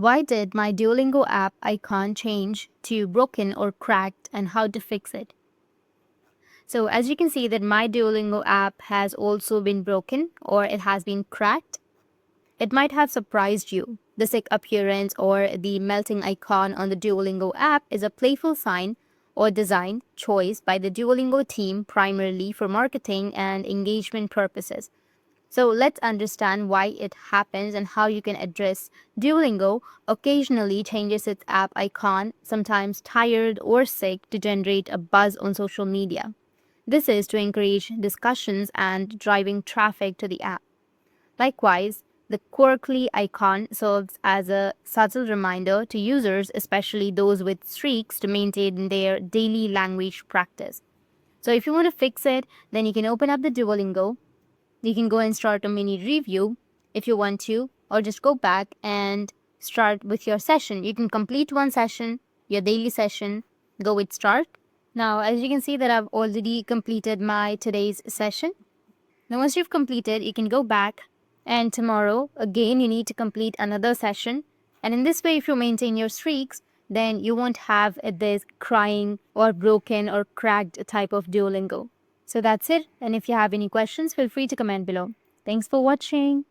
Why did my Duolingo app icon change to broken or cracked, and how to fix it? So as you can see that my Duolingo app has also been broken or it has been cracked. It might have surprised you. The sick appearance or the melting icon on the Duolingo app is a playful sign or design choice by the Duolingo team primarily for marketing and engagement purposes. So let's understand why it happens and how you can address. Duolingo occasionally changes its app icon, sometimes tired or sick, to generate a buzz on social media. This is to encourage discussions and driving traffic to the app. Likewise, the quirky icon serves as a subtle reminder to users, especially those with streaks, to maintain their daily language practice. So if you want to fix it, then you can open up the Duolingo. You can go and start a mini review if you want to, or just go back and start with your session. You can complete one session, your daily session, go with start. Now, as you can see that I've already completed my today's session. Now, once you've completed, you can go back, and tomorrow, again, you need to complete another session. And in this way, if you maintain your streaks, then you won't have this crying or broken or cracked type of Duolingo. So that's it. And if you have any questions, feel free to comment below. Thanks for watching.